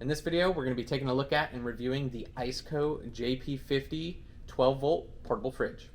In this video, we're going to be taking a look at and reviewing the Iceco JP50 12-volt portable fridge.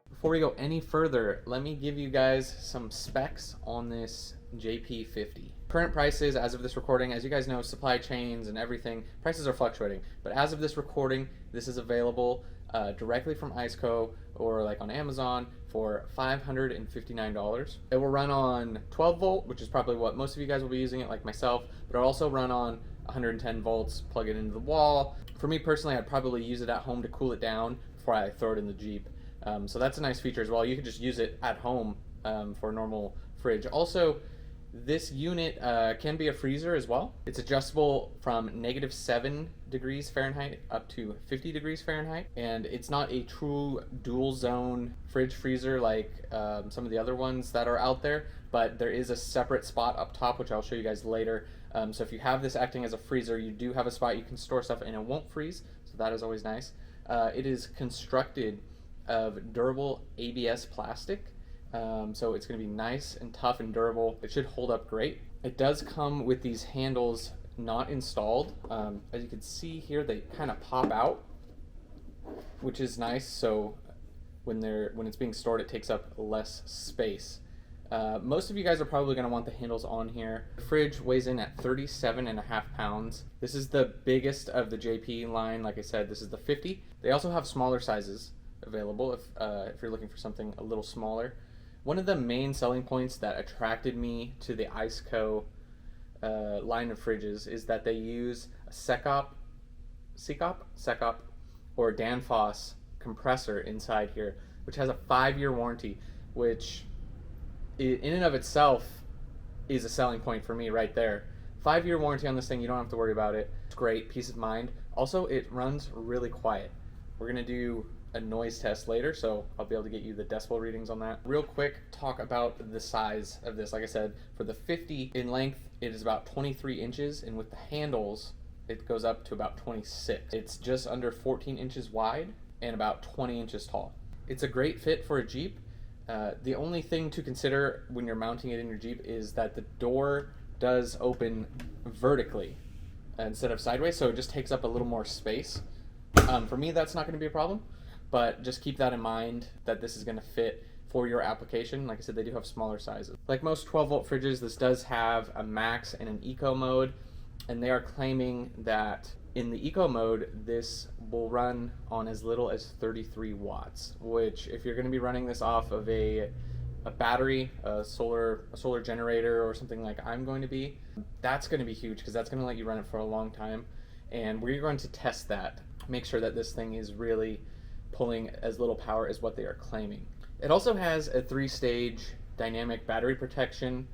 Before we go any further, let me give you guys some specs on this JP50. Current prices, as of this recording, as you guys know, supply chains and everything, prices are fluctuating. But as of this recording, this is available directly from Iceco or like on Amazon for $559. It will run on 12 volt, which is probably what most of you guys will be using it, like myself, but it'll also run on 110 volts, plug it into the wall. For me personally, I'd probably use it at home to cool it down before I throw it in the Jeep. So that's a nice feature as well. You can just use it at home for a normal fridge. Also, this unit can be a freezer as well. It's adjustable from -7 degrees Fahrenheit up to 50 degrees Fahrenheit. And it's not a true dual zone fridge freezer like some of the other ones that are out there, but there is a separate spot up top, which I'll show you guys later. So if you have this acting as a freezer, you do have a spot you can store stuff and it won't freeze. So that is always nice. It is constructed of durable ABS plastic. So it's going to be nice and tough and durable. It should hold up great. It does come with these handles not installed. As you can see here, they kind of pop out, which is nice. So when it's being stored, it takes up less space. Most of you guys are probably going to want the handles on here. The fridge weighs in at 37.5 pounds. This is the biggest of the JP line. Like I said, this is the 50. They also have smaller sizes available if you're looking for something a little smaller. One of the main selling points that attracted me to the Iceco line of fridges is that they use a Secop or Danfoss compressor inside here, which has a 5-year warranty, which in and of itself is a selling point for me right there. 5-year warranty on this thing, you don't have to worry about it. It's great, peace of mind. Also, it runs really quiet. We're gonna do a noise test later, so I'll be able to get you the decibel readings on that. Real quick, talk about the size of this. Like I said, for the 50 in length, it is about 23 inches, and with the handles, it goes up to about 26. It's just under 14 inches wide and about 20 inches tall. It's a great fit for a Jeep. The only thing to consider when you're mounting it in your Jeep is that the door does open vertically instead of sideways, so it just takes up a little more space. For me, that's not going to be a problem. But just keep that in mind that this is going to fit for your application. Like I said, they do have smaller sizes. Like most 12-volt fridges, this does have a max and an eco mode, and they are claiming that in the eco mode, this will run on as little as 33 watts, which if you're going to be running this off of a battery, a solar generator or something like I'm going to be, that's going to be huge because that's going to let you run it for a long time. And we're going to test that, make sure that this thing is really pulling as little power as what they are claiming. It also has a 3-stage dynamic battery protection,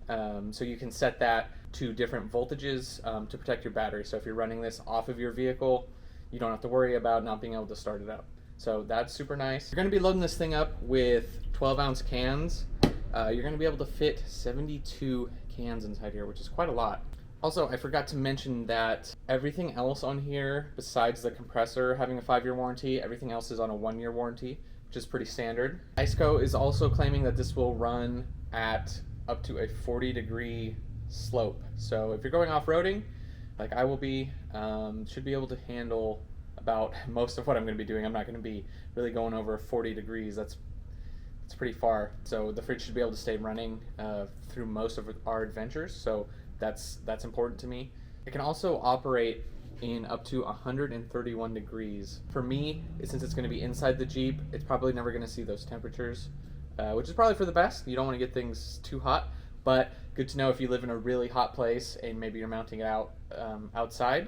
so you can set that to different voltages to protect your battery. So if you're running this off of your vehicle, you don't have to worry about not being able to start it up. So that's super nice. You're going to be loading this thing up with 12-ounce cans. You're going to be able to fit 72 cans inside here, which is quite a lot. Also, I forgot to mention that everything else on here, besides the compressor having a 5-year warranty, everything else is on a 1-year warranty, which is pretty standard. Iceco is also claiming that this will run at up to a 40-degree slope. So if you're going off-roading, like I will be, should be able to handle about most of what I'm going to be doing. I'm not going to be really going over 40 degrees. That's pretty far. So the fridge should be able to stay running through most of our adventures. So that's important to me. It can also operate in up to 131 degrees. For me, since it's going to be inside the Jeep, it's probably never going to see those temperatures, which is probably for the best. You don't want to get things too hot, but good to know if you live in a really hot place and maybe you're mounting it out outside,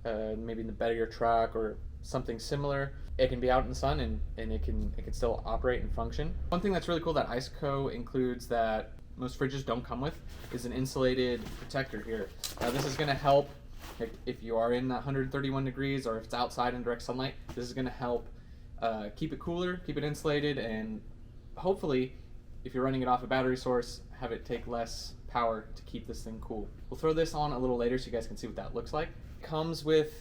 maybe in the bed of your truck or something similar. It can be out in the sun and it can still operate and function. One thing that's really cool that Iceco includes that most fridges don't come with is an insulated protector here. This is going to help if you are in 131 degrees or if it's outside in direct sunlight. This is going to help keep it cooler, keep it insulated, and hopefully if you're running it off a battery source, have it take less power to keep this thing cool. We'll throw this on a little later so you guys can see what that looks like. It comes with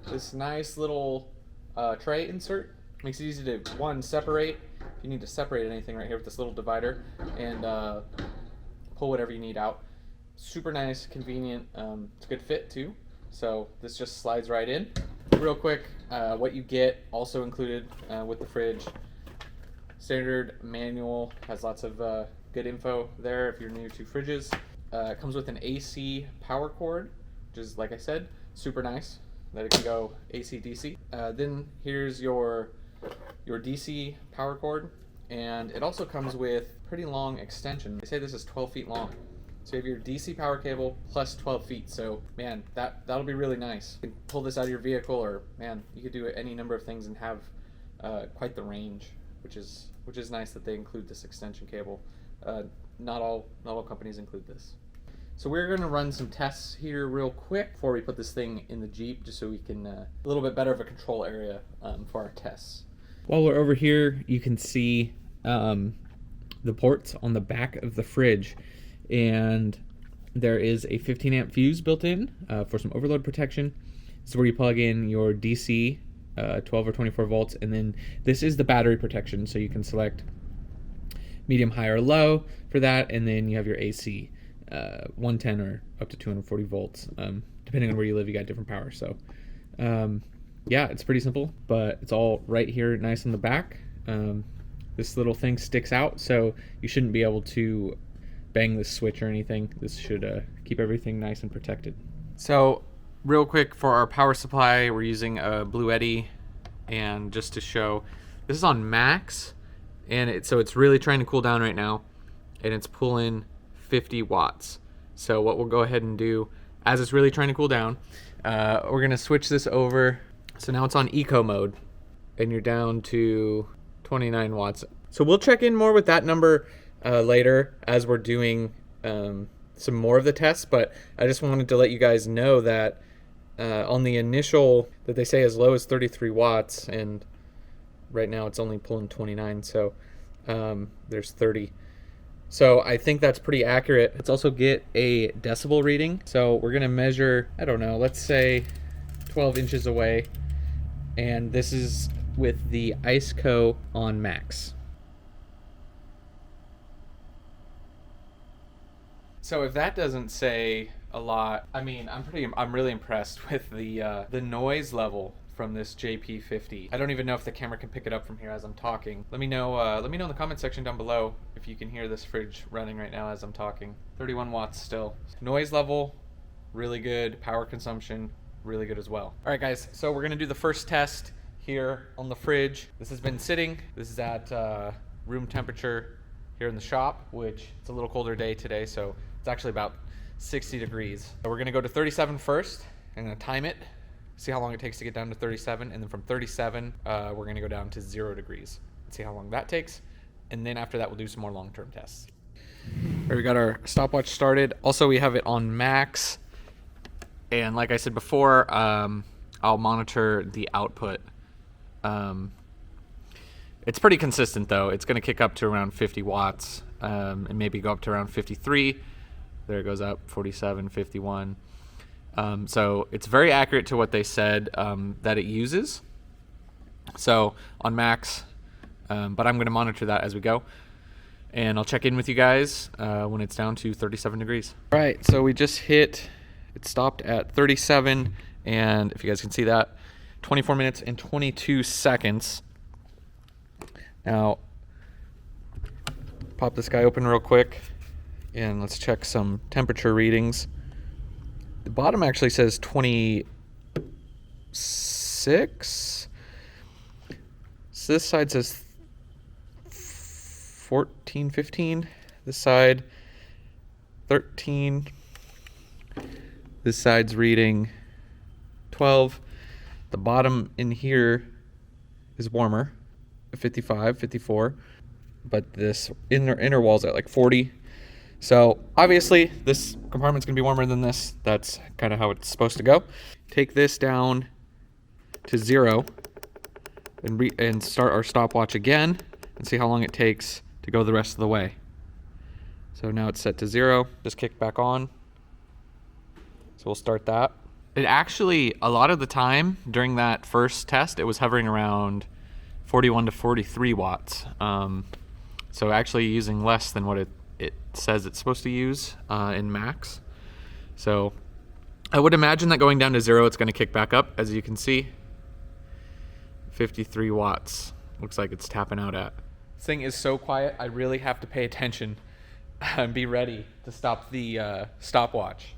this nice little tray insert. Makes it easy to, one, separate. You need to separate anything right here with this little divider, and pull whatever you need out. Super nice, convenient. It's a good fit too. So this just slides right in. Real quick, what you get also included with the fridge. Standard manual, has lots of good info there if you're new to fridges. It comes with an AC power cord, which is, like I said, super nice that it can go AC DC. Then here's your DC power cord, and it also comes with pretty long extension. They say this is 12 feet long. So you have your DC power cable plus 12 feet. So man, that'll be really nice. You can pull this out of your vehicle, or man, you could do any number of things and have quite the range, which is nice that they include this extension cable. Not all companies include this. So we're going to run some tests here real quick before we put this thing in the Jeep, just so we can a little bit better of a control area for our tests. While we're over here, you can see the ports on the back of the fridge, and there is a 15 amp fuse built in for some overload protection. This is where you plug in your DC 12 or 24 volts, and then this is the battery protection, so you can select medium, high, or low for that, and then you have your AC 110 or up to 240 volts. Depending on where you live, you got different power. So yeah, it's pretty simple, but it's all right here nice on the back. This little thing sticks out, so you shouldn't be able to bang this switch or anything. This should keep everything nice and protected. So real quick, for our power supply, we're using a Bluetti, and just to show, this is on max, and so it's really trying to cool down right now, and it's pulling 50 watts. So what we'll go ahead and do, as it's really trying to cool down, we're gonna switch this over. So now it's on eco mode, and you're down to 29 watts. So we'll check in more with that number later as we're doing some more of the tests, but I just wanted to let you guys know that on the initial, that they say as low as 33 watts, and right now it's only pulling 29, so there's 30. So I think that's pretty accurate. Let's also get a decibel reading. So we're gonna measure, I don't know, let's say 12 inches away, and this is with the Iceco on max. So if that doesn't say a lot, I mean, I'm really impressed with the noise level from this JP50. I don't even know if the camera can pick it up from here as I'm talking. Let me know in the comment section down below if you can hear this fridge running right now as I'm talking. 31 watts still. Noise level, really good. Power consumption, really good as well. All right, guys, so we're gonna do the first test here on the fridge. This has been sitting. This is at room temperature here in the shop, which it's a little colder day today, so it's actually about 60 degrees. So we're gonna go to 37 first. I'm gonna time it, see how long it takes to get down to 37, and then from 37, we're gonna go down to 0 degrees. See how long that takes, and then after that, we'll do some more long-term tests. All right, we got our stopwatch started. Also, we have it on max, and like I said before, I'll monitor the output. It's pretty consistent though. It's gonna kick up to around 50 watts, and maybe go up to around 53. There it goes up, 47, 51. So it's very accurate to what they said that it uses. So on max, but I'm going to monitor that as we go. And I'll check in with you guys when it's down to 37 degrees. All right, so we just hit, it stopped at 37. And if you guys can see that, 24 minutes and 22 seconds. Now, pop this guy open real quick. And let's check some temperature readings. The bottom actually says 26. So this side says 14, 15. This side, 13. This side's reading 12. The bottom in here is warmer, 55, 54. But this inner wall's at like 40. So obviously this compartment's gonna be warmer than this. That's kind of how it's supposed to go. Take this down to 0 and start our stopwatch again and see how long it takes to go the rest of the way. So now it's set to 0, just kick back on. So we'll start that. It actually, a lot of the time during that first test, it was hovering around 41 to 43 watts. So actually using less than what it it says it's supposed to use in max. So I would imagine that going down to 0, it's going to kick back up. As you can see, 53 watts. Looks like it's tapping out at. This thing is so quiet, I really have to pay attention and be ready to stop the stopwatch.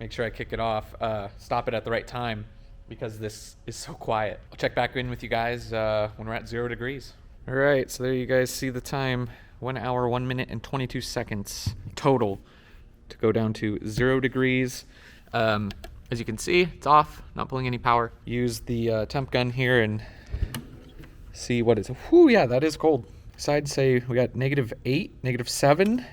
Make sure I kick it off, stop it at the right time, because this is so quiet. I'll check back in with you guys when we're at 0 degrees. All right, so there you guys see the time. 1 hour, 1 minute, and 22 seconds total to go down to 0 degrees. As you can see, it's off, not pulling any power. Use the temp gun here and see what is. Whew, yeah, that is cold. Sides say we got -8, -7.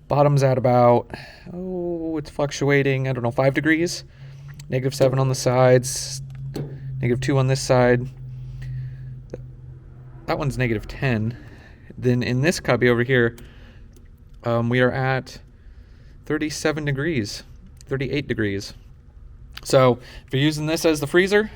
Bottom's at about, oh, it's fluctuating, I don't know, 5 degrees. -7 on the sides, -2 on this side. That one's -10. Then in this cubby over here, we are at 37 degrees, 38 degrees. So if you're using this as the freezer,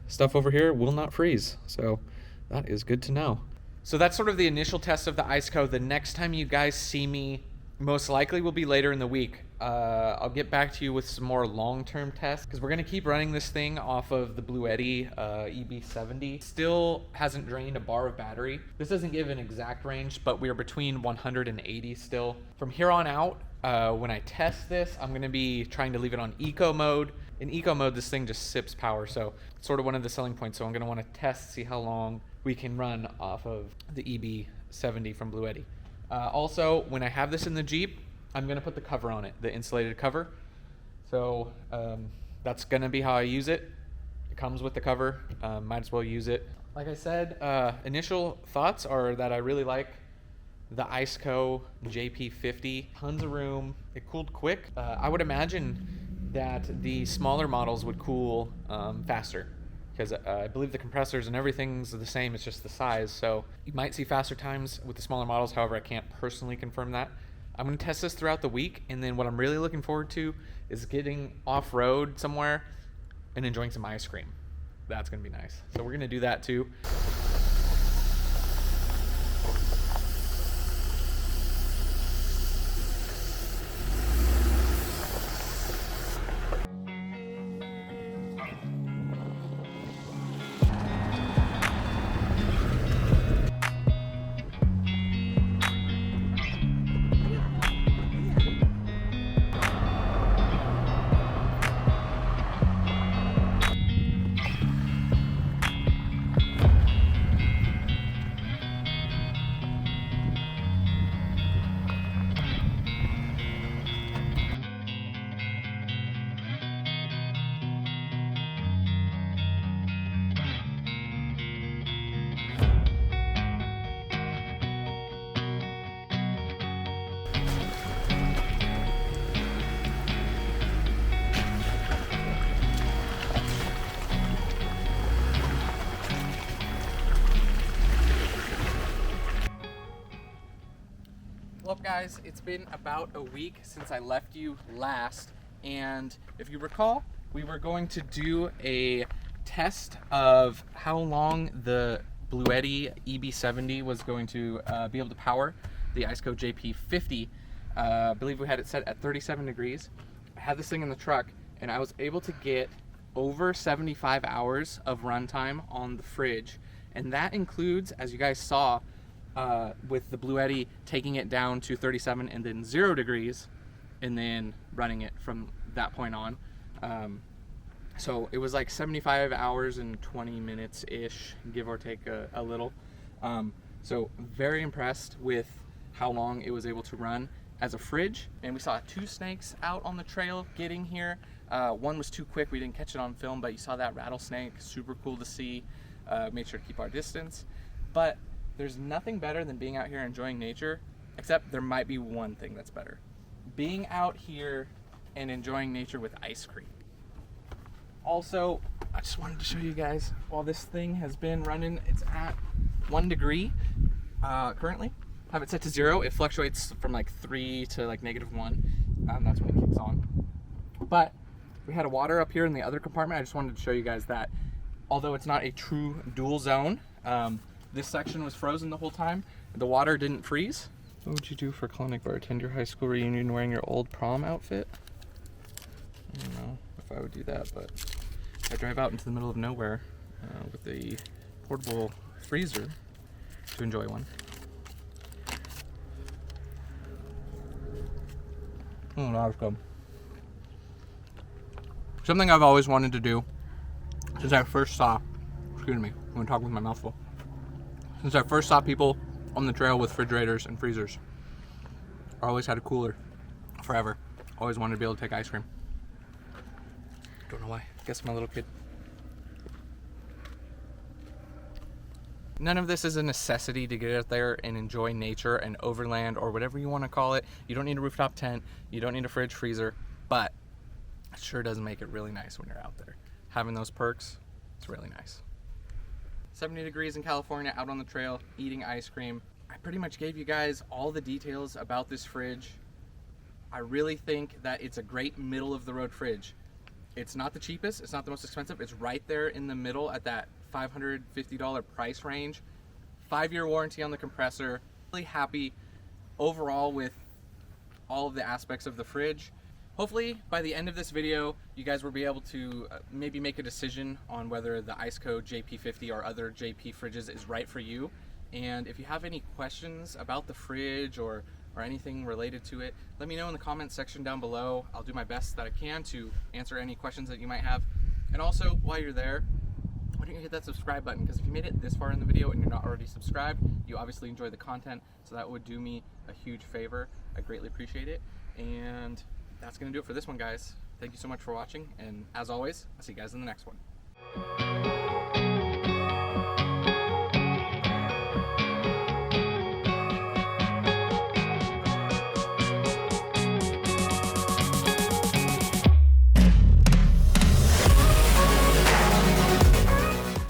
stuff over here will not freeze. So that is good to know. So that's sort of the initial test of the Iceco. The next time you guys see me, most likely will be later in the week. I'll get back to you with some more long-term tests, because we're going to keep running this thing off of the Bluetti EB70. Still hasn't drained a bar of battery. This doesn't give an exact range, but we're between 100 and 80 still. From here on out, when I test this, I'm going to be trying to leave it on eco mode. In eco mode, this thing just sips power, so it's sort of one of the selling points. So I'm going to want to test, see how long we can run off of the EB70 from Bluetti. Also, when I have this in the Jeep, I'm going to put the cover on it, the insulated cover. So that's going to be how I use it. It comes with the cover. Might as well use it. Like I said, initial thoughts are that I really like the Iceco JP50. Tons of room. It cooled quick. I would imagine that the smaller models would cool faster, because I believe the compressors and everything's the same, it's just the size. So you might see faster times with the smaller models. However, I can't personally confirm that. I'm going to test this throughout the week, and then what I'm really looking forward to is getting off-road somewhere and enjoying some ice cream. That's going to be nice. So we're going to do that too. Well, guys, it's been about a week since I left you last, and if you recall, we were going to do a test of how long the Bluetti EB70 was going to be able to power the Iceco JP50. I believe we had it set at 37 degrees. I had this thing in the truck, and I was able to get over 75 hours of runtime on the fridge, and that includes, as you guys saw, with the Bluetti taking it down to 37 and then 0 degrees, and then running it from that point on. So it was like 75 hours and 20 minutes-ish, give or take a little. So very impressed with how long it was able to run as a fridge. And we saw 2 snakes out on the trail getting here. One was too quick, we didn't catch it on film, but you saw that rattlesnake, super cool to see. Made sure to keep our distance. But there's nothing better than being out here enjoying nature, except there might be one thing that's better. Being out here and enjoying nature with ice cream. Also, I just wanted to show you guys, while this thing has been running, it's at 1 degree currently. Have it set to 0. It fluctuates from like 3 to like -1. That's when it kicks on. But we had a water up here in the other compartment. I just wanted to show you guys that although it's not a true dual zone, this section was frozen the whole time. The water didn't freeze. What would you do for Clinic Bar? Attend your high school reunion wearing your old prom outfit? I don't know if I would do that, but I drive out into the middle of nowhere with a portable freezer to enjoy one. Oh, that was good. Something I've always wanted to do since I first saw, excuse me, I'm gonna talk with my mouth full. Since I first saw people on the trail with refrigerators and freezers, I always had a cooler forever. Always wanted to be able to take ice cream. Don't know why. Guess I'm a little kid. None of this is a necessity to get out there and enjoy nature and overland or whatever you want to call it. You don't need a rooftop tent. You don't need a fridge freezer, but it sure does make it really nice when you're out there. Having those perks, it's really nice. 70 degrees in California, out on the trail, eating ice cream. I pretty much gave you guys all the details about this fridge. I really think that it's a great middle of the road fridge. It's not the cheapest, it's not the most expensive, it's right there in the middle at that $550 price range. 5-year warranty on the compressor. Really happy overall with all of the aspects of the fridge. Hopefully by the end of this video, you guys will be able to maybe make a decision on whether the Iceco JP50 or other JP fridges is right for you. And if you have any questions about the fridge or anything related to it, let me know in the comments section down below. I'll do my best that I can to answer any questions that you might have. And also, while you're there, why don't you hit that subscribe button? Because if you made it this far in the video and you're not already subscribed, you obviously enjoy the content, so that would do me a huge favor. I greatly appreciate it. And that's gonna do it for this one, guys. Thank you so much for watching, and as always, I'll see you guys in the next one.